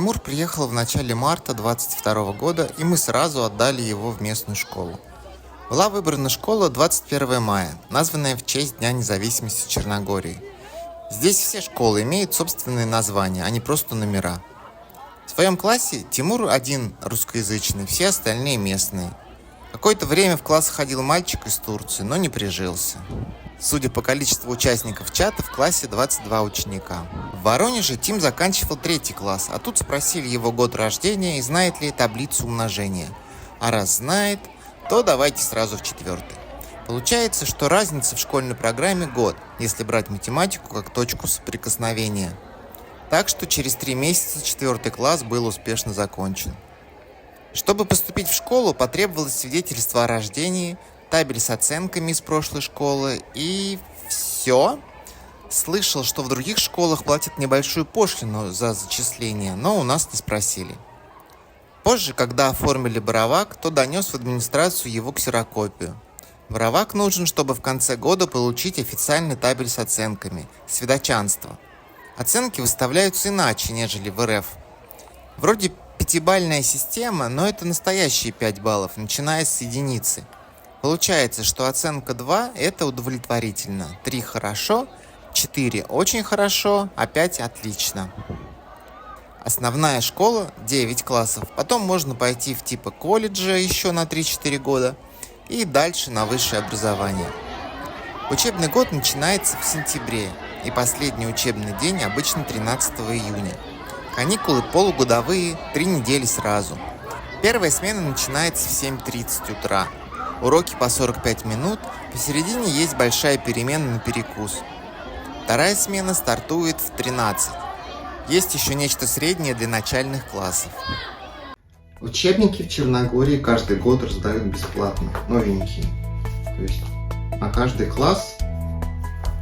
Тимур приехал в начале марта 22 года, и мы сразу отдали его в местную школу. Была выбрана школа 21 мая, названная в честь Дня независимости Черногории. Здесь все школы имеют собственные названия, а не просто номера. В своем классе Тимур один русскоязычный, все остальные местные. Какое-то время в класс ходил мальчик из Турции, но не прижился. Судя по количеству участников чата, в классе 22 ученика. В Воронеже Тим заканчивал 3 класс, а тут спросили его год рождения и знает ли таблицу умножения. А раз знает, то давайте сразу в 4. Получается, что разница в школьной программе год, если брать математику как точку соприкосновения. Так что через 3 месяца 4 класс был успешно закончен. Чтобы поступить в школу, потребовалось свидетельство о рождении, табель с оценками из прошлой школы и все. Слышал, что в других школах платят небольшую пошлину за зачисление, но у нас не спросили. Позже, когда оформили бравак, то донес в администрацию его ксерокопию. Бравак нужен, чтобы в конце года получить официальный табель с оценками, свидочанство. Оценки выставляются иначе, нежели в РФ. Вроде 5-бальная система, но это настоящие 5 баллов, начиная с единицы. Получается, что оценка 2 – это удовлетворительно, 3 – хорошо, 4 – очень хорошо, а 5 – отлично. Основная школа – 9 классов, потом можно пойти в типа колледжа еще на 3-4 года и дальше на высшее образование. Учебный год начинается в сентябре, и последний учебный день обычно 13 июня. Каникулы полугодовые, 3 недели сразу. Первая смена начинается в 7:30 утра. Уроки по 45 минут, посередине есть большая перемена на перекус. Вторая смена стартует в 13. Есть еще нечто среднее для начальных классов. Учебники в Черногории каждый год раздают бесплатно, новенькие. То есть на каждый класс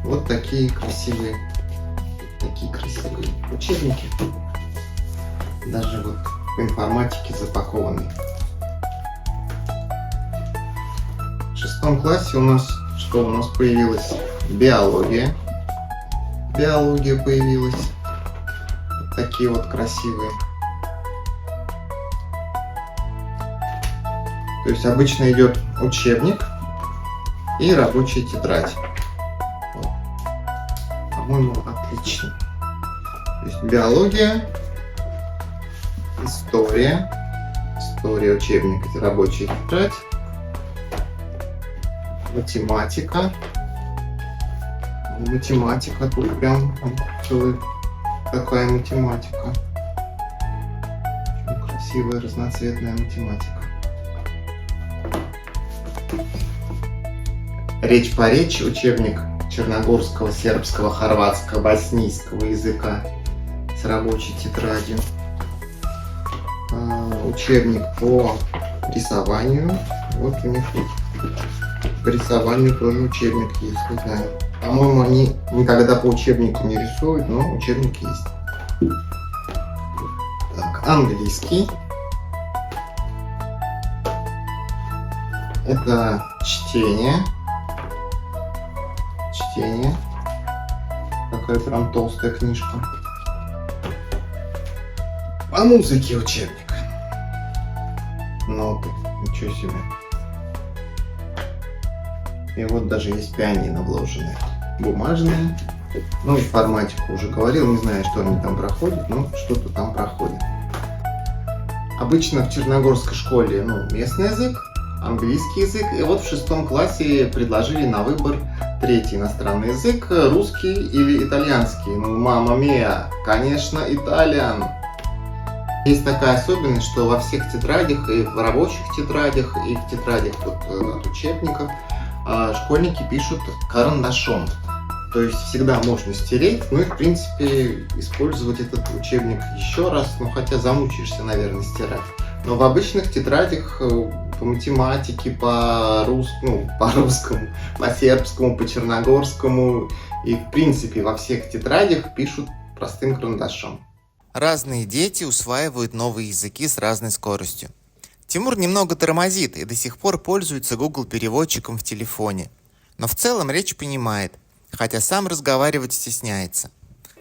вот такие красивые учебники. Даже вот по информатике запакованные. В 6 классе у нас появилась биология. Биология появилась. Вот такие вот красивые. То есть обычно идет учебник и рабочая тетрадь. Вот. По-моему, отлично. То есть биология, история учебник, это рабочая тетрадь. Математика, тут прям целая такая математика. Очень красивая разноцветная математика. Речь по речи, учебник черногорского, сербского, хорватского, боснийского языка с рабочей тетрадью. Учебник по рисованию. Вот у них тут по рисованию тоже учебник есть, не знаю. По-моему, они никогда по учебнику не рисуют, но учебник есть. Так, английский. Это чтение. Такая прям толстая книжка. По музыке учебник. Ноты. Ничего себе. И вот даже есть пианино вложенное. Бумажное. Ну, информатику уже говорил, не знаю, что они там проходят, но что-то там проходит. Обычно в черногорской школе местный язык, английский язык. И вот в 6 классе предложили на выбор 3-й иностранный язык, русский или итальянский. Мамма миа, конечно, итальян. Есть такая особенность, что во всех тетрадях, и в рабочих тетрадях, и в тетрадях от учебников, школьники пишут карандашом. То есть всегда можно стереть, и в принципе использовать этот учебник еще раз, хотя замучаешься, наверное, стирать. Но в обычных тетрадях по математике, по русскому, по сербскому, по черногорскому и в принципе во всех тетрадях пишут простым карандашом. Разные дети усваивают новые языки с разной скоростью. Тимур немного тормозит и до сих пор пользуется Google переводчиком в телефоне. Но в целом речь понимает, хотя сам разговаривать стесняется.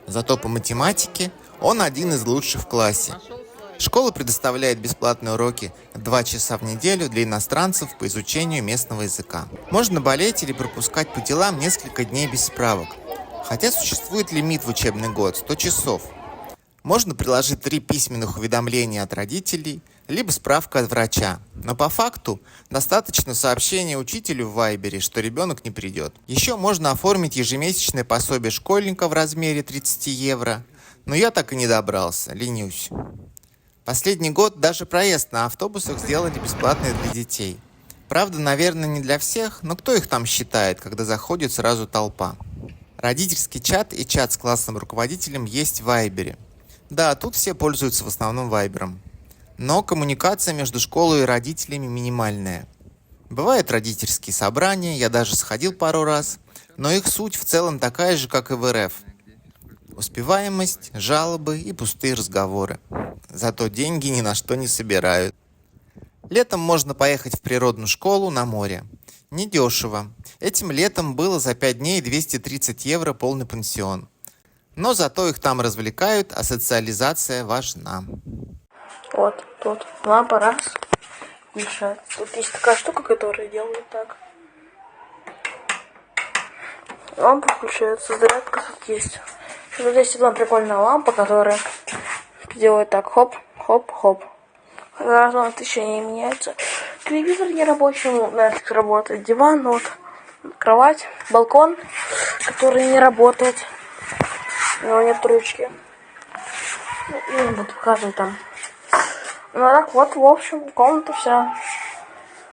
Зато по математике он один из лучших в классе. Школа предоставляет бесплатные уроки 2 часа в неделю для иностранцев по изучению местного языка. Можно болеть или пропускать по делам несколько дней без справок. Хотя существует лимит в учебный год– 100 часов. Можно приложить 3 письменных уведомления от родителей, либо справка от врача. Но по факту достаточно сообщения учителю в Вайбере, что ребенок не придет. Еще можно оформить ежемесячное пособие школьника в размере 30 евро. Но я так и не добрался, ленюсь. Последний год даже проезд на автобусах сделали бесплатный для детей. Правда, наверное, не для всех, но кто их там считает, когда заходит сразу толпа? Родительский чат и чат с классным руководителем есть в Вайбере. Да, тут все пользуются в основном Вайбером. Но коммуникация между школой и родителями минимальная. Бывают родительские собрания, я даже сходил пару раз, но их суть в целом такая же, как и в РФ. Успеваемость, жалобы и пустые разговоры. Зато деньги ни на что не собирают. Летом можно поехать в природную школу на море. Недешево. Этим летом было за 5 дней 230 евро полный пансион. Но зато их там развлекают, а социализация важна. Вот, тут лампа раз, мешает. Тут есть такая штука, которая делает так. Лампа включается, зарядка тут есть. Тут есть одна прикольная лампа, которая делает так, хоп, хоп, хоп. Разное освещение меняется. Телевизор не рабочий, Netflix работает. Диван, вот, кровать, балкон, который не работает. У него нет ручки. Ну, не буду показывать там. Ну так вот, в общем, комната вся.